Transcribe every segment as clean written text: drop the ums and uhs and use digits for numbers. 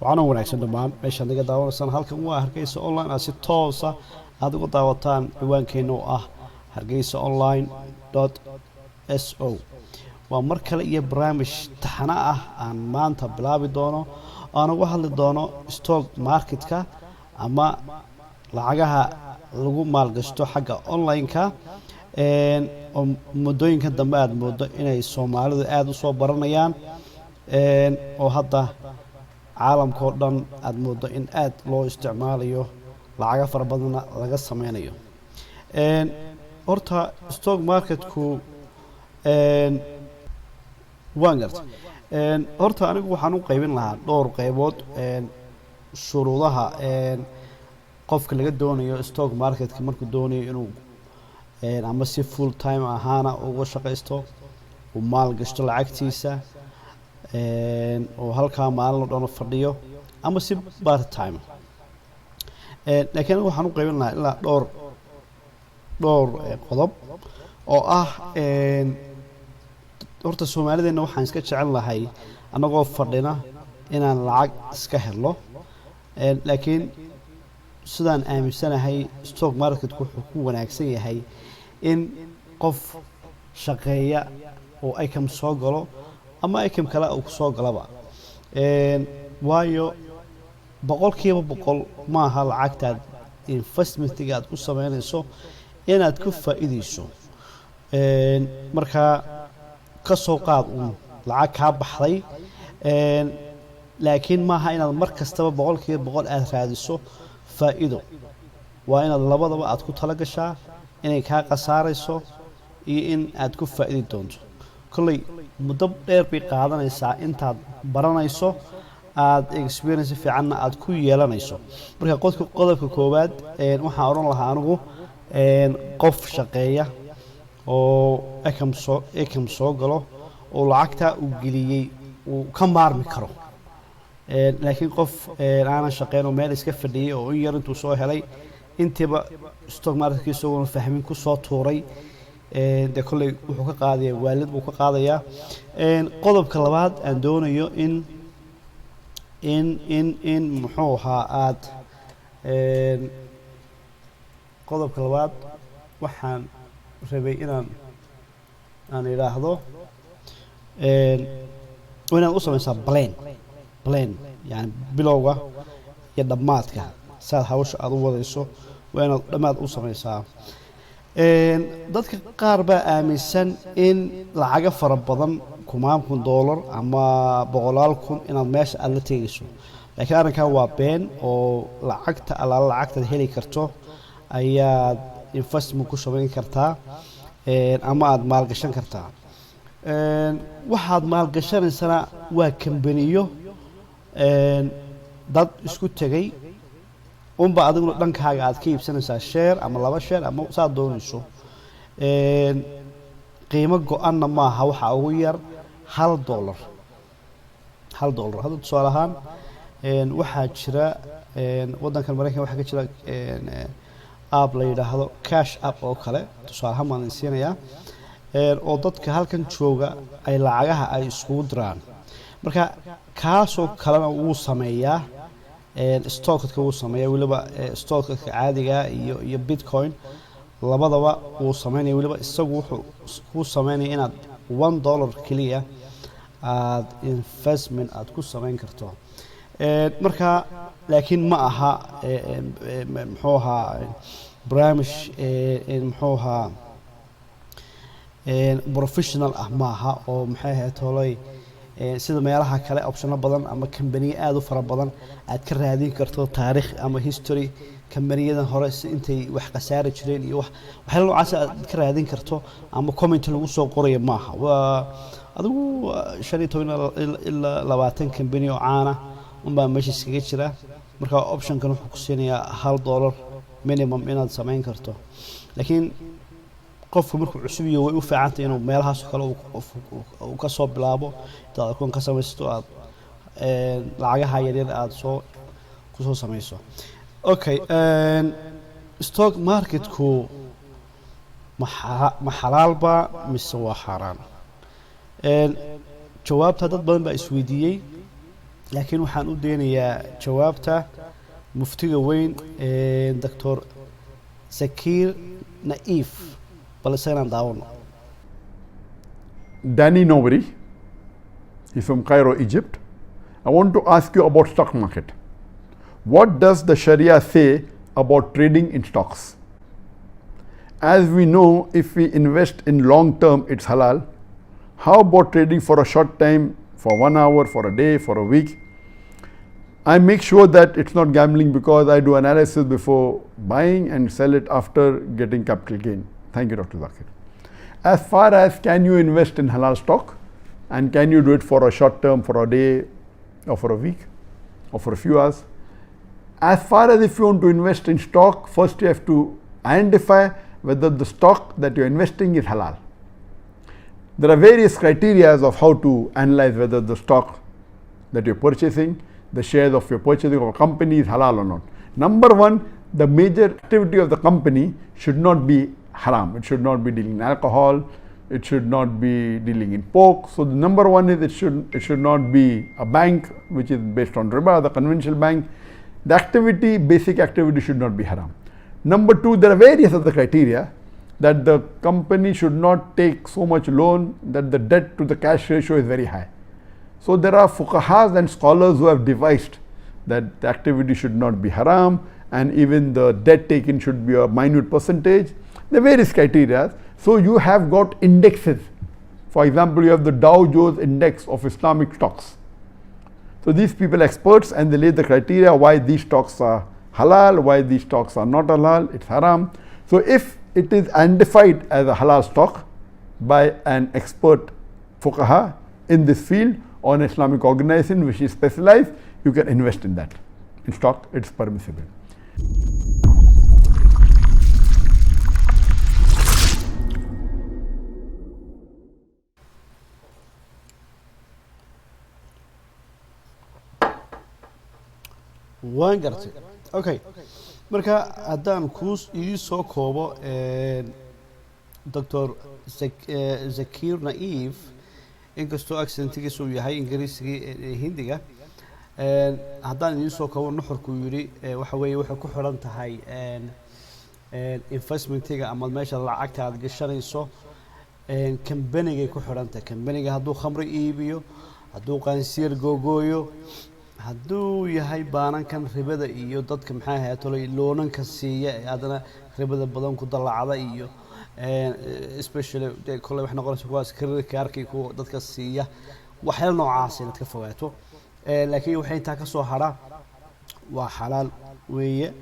waxaana wanaagsan dhammaan meesha naga daawanaysan halkan waa hargeysa online aad si toosa aad uga daawataan ciwaankeena oo ah hargeysaonline.so waa mar kale iyo barnaamij taxana ah aan maanta bilaabi doono aan uga hadli doono stock marketka ama lacagaha lagu maalgashto xagga online-ka oo muddooyinka dambe aad moodo inay Soomaalidu aad u soo baranayaan oo hadda caalamka oo dhan aad moodo in aad loo isticmaalayo lacaga fara badan laga sameynayo horta stock marketku waan gartay horta anigu waxaan u qaybin lahaa dhowr qaybood shuruudaha qofka laga doonayo stock marketka markuu doonayo inuu ama si full time ahaana uga shaqeysto uu maal gashto lacagtiisa oo halkaa maalin oo dhan fadhiyo ama si part time laakiin waxaan u qaybin lahaa ilaa dhowr qodob oo ah horta Soomaalideena waxaan iska jecel lahay anagoo fadhina inaan lacag iska helo laakiin sidaan aaminsanahay stock marketku wuxuu ku wanaagsan yahay in qof shaqeeya oo income soo galo ama income kale uu soo galaba waayo boqolkiiba boqol ma aha lacagtaad investmentiga aad ku sameynayso inaad ku faa'iideyso marka ka soo qaad lacag ka baxday laakiin ma aha inaad mar kastaba boqolkiiba boqol aad raadiso faa'iido waa inaad labadaba aad ku tala gashaa inay kaa qasaarayso iyo in aad ku faa'iidi doonto kolley muddo dheer bay qaadanaysaa intaad baranayso aad experience fiicanna aad ku yeelanayso marka qodobka koowaad waxaan oran lahaa anigu qof shaqeeya oo income soo galo oo lacagta uu geliyay uu ka maarmi karo laakiin qof aanan shaqeyn oo meel iska fadhiyay oo in yar intuu soo helay intiiba stock marketkiisa oo fahmin ku soo tuuray de kolley wuxuu ka qaadaya waalid buu ka qaadayaa qodobka labaad aan doonayo in muxuu ahaa aad qodobka labaad waxaan rabay inaan idhaahdo inaad u samaysaa plan yani bilowga iyo dhammaadka saad hawsha aad u wadayso waa inaad dhammaad u samaysaa dadka qaar baa aaminsan in lacaga fara badan kumaan kun dollar ama boqolaal kun inaad meesha aad la tegayso laakiin arrinkan waa been oo lacagta allaala lacagtaad heli karto ayaad investment ku samayn kartaa ama aad maalgashan kartaa waxaad maalgashanaysana waa kambaniyo dad isku tegay unba adiguna dhankaaga aad ka iibsanaysaa share ama laba share ama saad doonayso qiimo go-anna maaha waxaa ugu yar $1 hadda tusaale ahaan waxaa jira waddankan Mareykanka waxaa ka jira app la yidhaahdo cash app oo kale tusaale ahaan baan siinayaa oo dadka halkan jooga ay lacagaha ay iskugu diraan marka kaasoo kalena wuu sameeyaa stockka wuu sameeyaa waliba stockka caadiga iyo bitcoin labadaba wuu sameeyaa waliba isagu wuxuu ku sameeyaa inaad $1 kaliya aad investment aad ku sameyn karto marka laakiin ma aha muxuu ahaa barnaamij muxuu ahaa professional ah maaha oo maxay ahayd tolay sida meelaha kale option badan ama company aad u fara badan aad ka raadin karto taariikh ama history companiyadan hore intay wax qasaari jireen iyo waxa noocaas aad ka raadin karto ama comment lagu soo qorayo maaha waa adigu 15 ilaa 20 company oo caana unbaa meesha iskaga jira marka optionkan wuxuu ku siinayaa $1 minimum inaad sameyn karto laakiin qofku markuu cusub yahay way u fiicantay inuu meelahaas kale uu ka soo bilaabo intaad kun ka samaysto aad lacagaha yaryar aad ku soo samayso okay stock marketku ma xalaalba mise waa xaraan jawaabta dad badan baa isweydiiyey laakiin waxaan u deenayaa jawaabta muftiga weyn doctor Zakir Naif bal isagana daawano. Danny Nowry, he's from Cairo, Egypt. I want to ask you about stock market. What does the Sharia say about trading in stocks? As we know, if we invest in long term, it's halal. How about trading for a short time, for 1 hour, for a day, for a week? I make sure that it's not gambling because I do analysis before buying and sell it after getting capital gain. Thank you, Dr. Zakir. As far as can you invest in halal stock, and can you do it for a short term, for a day, or for a week, or for a few hours? As far as if you want to invest in stock, first you have to identify whether the stock that you're investing is halal. There are various criteria of how to analyze whether the stock that you're purchasing, the shares of your purchasing of a company is halal or not. Number one, the major activity of the company should not be haram. It should not be dealing in alcohol, it should not be dealing in pork. So the number one is it should not be a bank which is based on riba, the conventional bank. The activity, basic activity should not be haram. Number two, there are various other criteria that the company should not take so much loan that the debt to the cash ratio is very high. So there are fuqahas and scholars who have devised that the activity should not be haram and even the debt taken should be a minute percentage. There are various criteria. So you have got indexes. For example, you have the Dow Jones Index of Islamic stocks. So these people are experts and they lay the criteria why these stocks are halal, why these stocks are not halal, it's haram. So if it is identified as a halal stock by an expert fuqaha in this field or an Islamic organization which is specialized, you can invest in that. In stock, it's permissible. waan gartay. Okay, marka haddaan ii soo koobo Dr. Zakir Naif, inkastoo accentigiisu uu yahay ingiriisigii hindiga, haddaan ii soo koobo nuxurku yidhi waxa weeye waxay ku xidhan tahay investmentiga ama meesha lacagta aad gashanayso kambanigay ku xidhan tahay. Kambaniga hadduu khamri iibiyo, hadduu qaansiir googooyo, hadduu yahay baanankan ribada iyo dadka maxaa ahaatolay loonanka siiya adana ribada badan ku dalacda iyo especially kolley wax noqonaysa kuwaas credit cardkii ku dadka siiya waxyaalo noocaas inaad ka fogaato. Laakiin waxay intaa ka soo hadha waa xalaal weeye.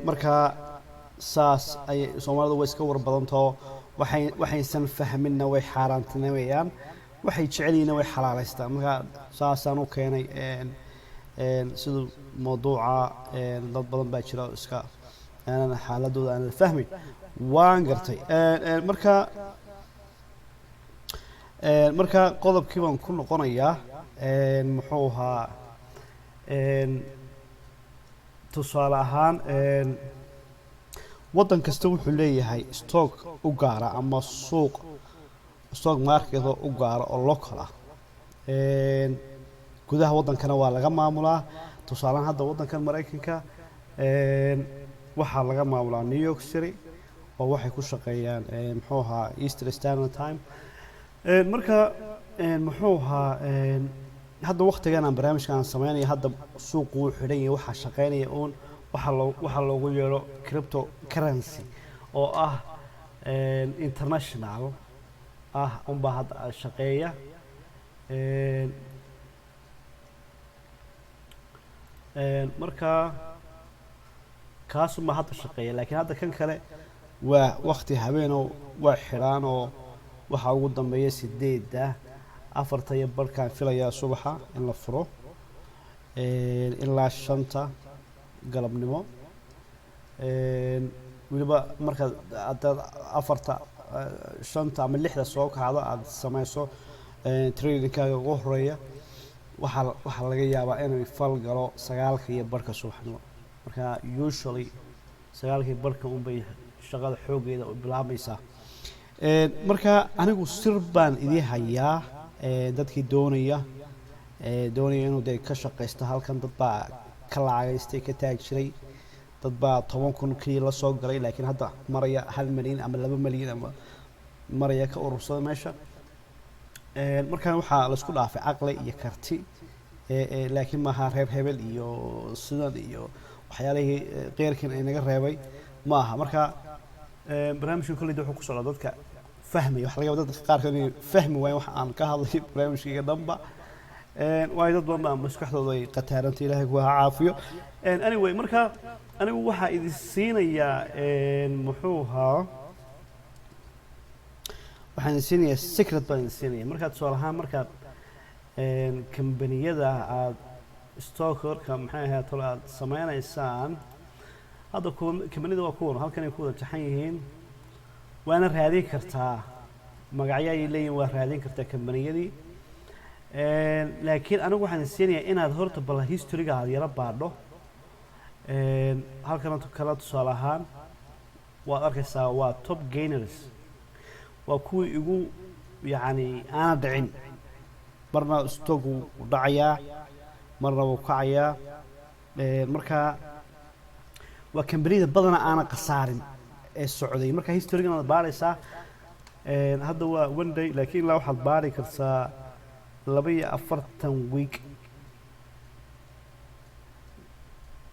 Marka saas ay Soomaalidu way iska war badantoo waxaysan fahminna way xaaraantinamayaan, waxay jecelyihiin way xalaalaystaan. Marka saasaan u keenay sidoo mawduuca dad badan baa jira iska aanan xaaladooda aan fahmin. waan gartay. marka qodobkii baan ku noqonayaa muxuu ahaa tusaale ahaan waddan kasta wuxuu leeyahay stock u gaara ama suuq stock market u gaara oo local ah. gudaha waddankana waa laga maamulaa. tusaalehaan hadda waddankan Mareykanka waxaa laga maamulaa New York City oo waxay ku shaqeeyaan muxuu ahaa Eastern Standard Time. marka muxuu ahaa hadda waqtigan aan barnaamijkan aan sameynay hadda suuqu uu xidhan yahay waxa shaqeynaya uun waxa loogu yeero cryptocurrency oo ah international ah unbaa hadda shaqeeya. marka kaasuma hadda shaqeeya, laakiin hadda kan kale waa waqti habeenoo waa xidhaan oo waxa ugu dambeeya 8 afarta iyo barkaan filayaa subaxa in la furo ilaa 5 galabnimo. weliba marka afarta 5 ama 6 soo kacdo aad samayso tradingkaaga ugu horeeya waxaa laga yaabaa inay fal galo 9 iyo barka subaxnimo. marka usually 9 iyo barka unbay shaqada xoogeeda u bilaabaysaa. marka anigu sir baan idin hayaa dadkii doonaya doonaya inuu dee ka shaqaysto halkan dad baa ka lacagaystay ka taag jiray dad baa 10,000 kii la soo galay laakiin hadda maraya 1 milyan ama 2 milyan ama maraya ka urursada meesha markaan waxaa la isku dhaafay aqli iyo karti laakiin maaha reer hebel iyo sidan iyo waxyaalihii qeyrkan ay naga reebay maaha marka barnaamijkan kolleyda wuxuu ku socdaa dadka fahmaya waxa laga yaabaa dadka qaarkood inay fahmi waayeen waxa aan ka hadlay barnaamijkayga dhanba waayo dad badan baa maskaxdooda ay qataaranta ilaahay ku ha caafiyo anyway marka anigu waxaa idin siinayaa muxuu ahaa waxaan idin siinayaa secret baan idin siinaya markaad tusaale ahaan markaad kambaniyada aad stockerka maxay ahayd tolo aad sameynaysaan hadda kambaniyada waa kuwan halkan ay ku wada taxan yihiin waana raadin kartaa magacyo ay leeyihiin waa raadin kartaa kambaniyadii laakiin anigu waxaan idin siinayaa inaad horta bal historyga aad yara baadho halkan kala tusaale ahaan waad arkaysaa waa top gainers waa kuwii igu yacni aana dhicin marna stock wuu dhacayaa marna wuu kacayaa marka waa kambaniyada badana aana khasaarin ee socday marka historygan aad baaraysaa hadda waa one day laakiin ilaa waxaad baari kartaa 42 week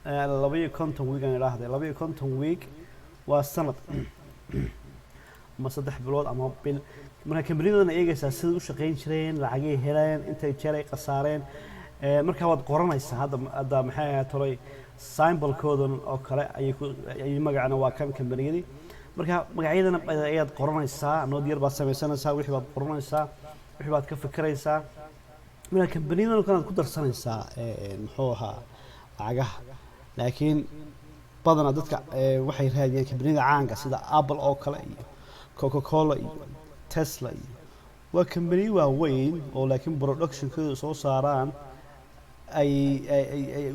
52 week aan idhaahday 52 week waa sanad ama 3 bilood ama bil marka kambaniyadana eegaysaa sida u shaqayn jireen lacagay heleen intay jeer ay khasaareen marka waad qoranaysaa hadda maxay ahayd tolay symbolkoodan oo kale ayay magacana waa kan kambaniyadii marka magacyadana ayaad qoranaysaa nood yar baad samaysanaysaa wixii baad qoranaysaa wixii baad ka fikiraysaa marka kambaniyadana kanaad ku darsanaysaa muxuu ahaa lacagaha laakiin badana dadka waxay raadiyeen kambaniyada caanka sida Apple oo kale iyo Coca-Cola iyo Tesla iyo waa kambaniyo waaweyn oo laakiin productionkooda soo saaraan ay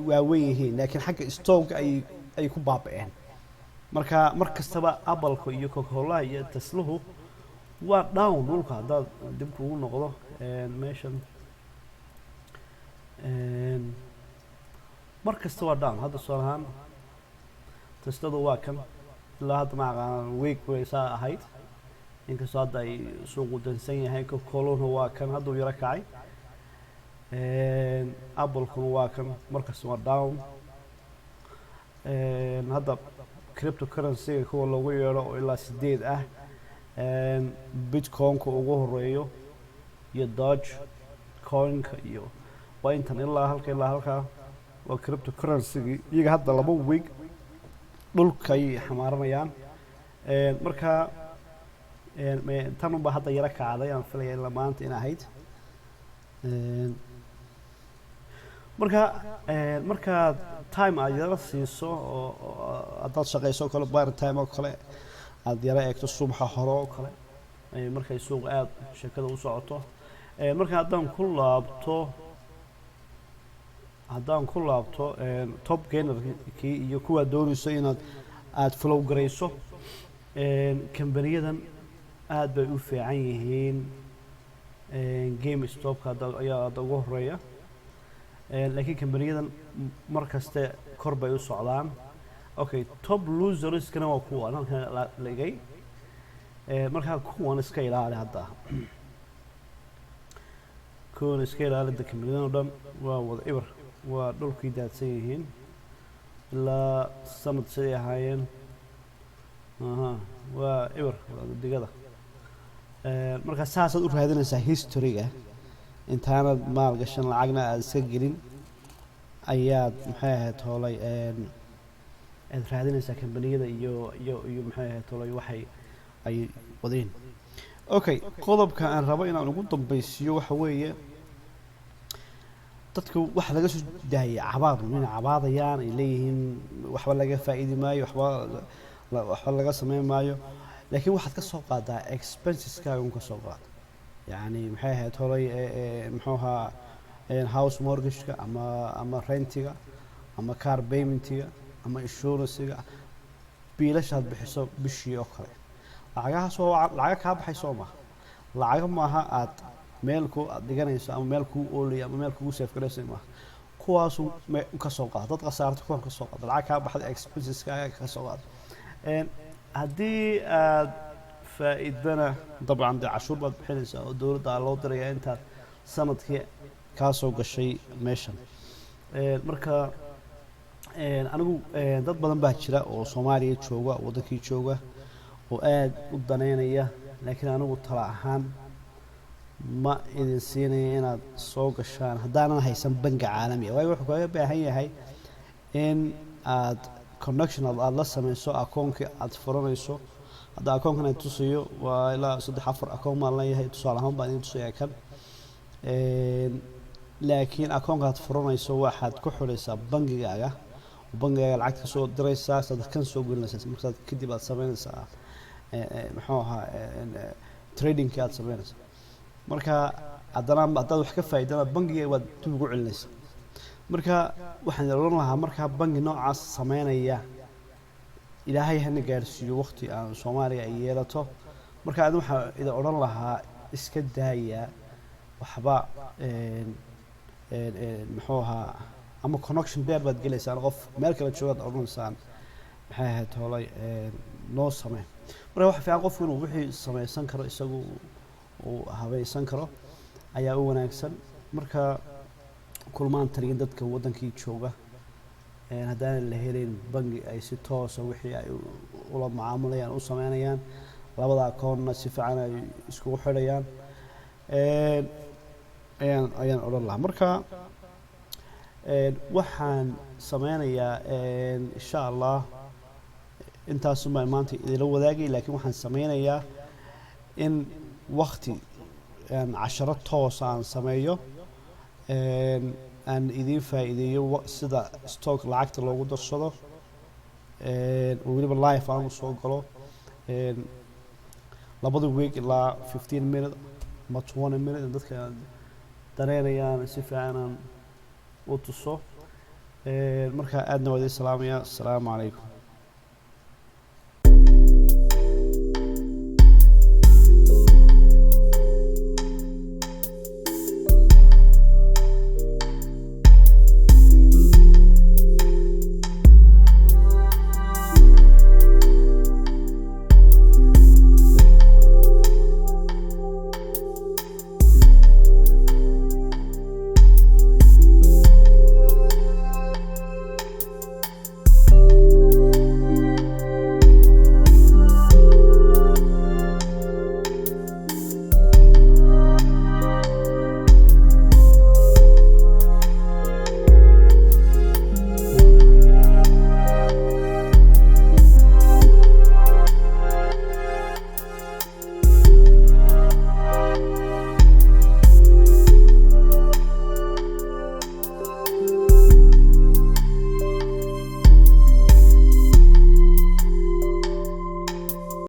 waaweyn yihiin laakiin xagga stock ay ku baaba'een marka mar kastaba Apple iyo Coca-Cola iyo Tesla waa down dhulka haddaad dib ugu noqdo meeshan mar kasta waa down hadda soo ahaan Tesla waa kan ilaa hadda ma aqaan week way saa ahayd inkastoo hadda ay suuqu dansan yahay Coca-Cola waa kan hadda uu yara kacay Apple-kuna waa kan markasta waa down hadda cryptocurrency kuwa lagu yeero oo ilaa 8 ah Bitcoin-ka ugu horeeyo iyo Doge coin-ka iyo waa intan ilaa halka waa cryptocurrency iyaga hadda 2 week dhulka ay xamaaranayaan marka tan unbaa hadda yara kacday aan filaya ilaa maanta in ahayd marka time aad yara siiso oo haddaad shaqayso kale bar time oo kale aad yara eegto subaxa hore oo kale markay suuq aad shakada u socoto marka haddaan ku laabto top gainerkii iyo kuwa doonayso inaad flow garayso kambaniyadan aad bay u fiican yihiin game stopka ayaa ugu horeeya laakiin kambaniyadan mar kaste kor bay u socdaan okay top loserskana waa kuwan halkan la dhigay markaa kuwan iska ilaali hadda kuwan iska ilaali kambaniyadan oo dhan waa wada ibar waa dhulkii daadsan yihiin ilaa sanad siday ahaayeen waa ibar digada marka saasaad u raadinaysaa historyga intaanad maalgashan lacagna aad iska gelin ayaad maxay ahayd hoolay aad raadinaysaa kambaniyada iyo maxay ahayd hoolay waxay ay wadeen okay qodobka aan rabo inaan ugu dambaysiyo waxa weeye dadku wax laga soo daayay cabaad inay cabaadayaan ay leeyihiin waxba laga faa'iidi maayo waxba laga sameyn maayo laakiin waxaad ka soo qaadaa expenseska uun ka soo qaad yani maxay ahayd horay muxuu ahaa house mortgage-ka ama rentiga ama car payment-iga ama insurance-iga biilashaad bixiso bishii oo kale lacagahaas waa lacaga kaa baxay soo maaha lacaga maaha aad meel ku aad dhiganayso ama meel kuu oolaya ama meel kugu safe garaysa maaha kuwaasu ka soo qaada dad khasaarta kuwan ka soo qaada lacag kaa baxda expenseska ka soo qaada haddii aad faa'iidana dabcan dee cashuur baad bixinaysaa oo dowladda loo diraya intaad sanadkii kaa soo gashay meeshan marka anigu dad badan baa jira oo Soomaaliya jooga wadankii jooga oo aad u daneynaya laakiin anigu tala ahaan ma idin siinaya inaad soo gashaan haddaanan haysan bangi caalami ah waayo wuxuu kaga baahan yahay in aad connection aad la samayso akoonkii aad furanayso hadda akoonkan ay tusayo waa ilaa 3-4 akoon maan leeyahay tusaale ahaan baan idin tusayaa kan laakiin akoonka aad furanayso waxaad ku xidhaysaa bangigaaga lacag ka soo diraysaa saddex kan soo gelinaysaa markaad kadib aad sameynaysaa muxuu ahaa trading aad sameynaysaa marka haddana haddaad wax ka faa'iidana bangiga waad dib ugu celinaysaa marka waxaan oran lahaa marka bangi noocaas sameynaya ilaahay hana gaarsiiyo waqti aan Soomaaliya ay yeelato marka aad waxa idin oran lahaa iska daaya waxba muxuu ahaa ama connection beer baad gelaysaan qof meel kale joogaad oranaysaan maxay ahayd hoolay noo samee marka waxa fiican qofku inuu wixii samaysan karo isagu uu habaysan karo ayaa u wanaagsan marka kulmaan tariin dadka wadankii jooga haddaan la helin bangi ay si toos ah wixii ay ula macaamulayaan u sameynayaan labada akoonna si fiican ay isku xidhayaan ayaan oran lahaa marka waxaan sameynayaa insha Allah intaas ma maanta idila wadaagay laakiin waxaan sameynayaa in waqti casharo toos aan sameeyo aan idin faa'iideeyo sida stock lacagta loogu darsado weliba live aan soo galo labada week ilaa 15 minutes ama 20 minutes dadka dareerayaan si fiican u tuso marka aadna wada salaamaya assalaamu calaykum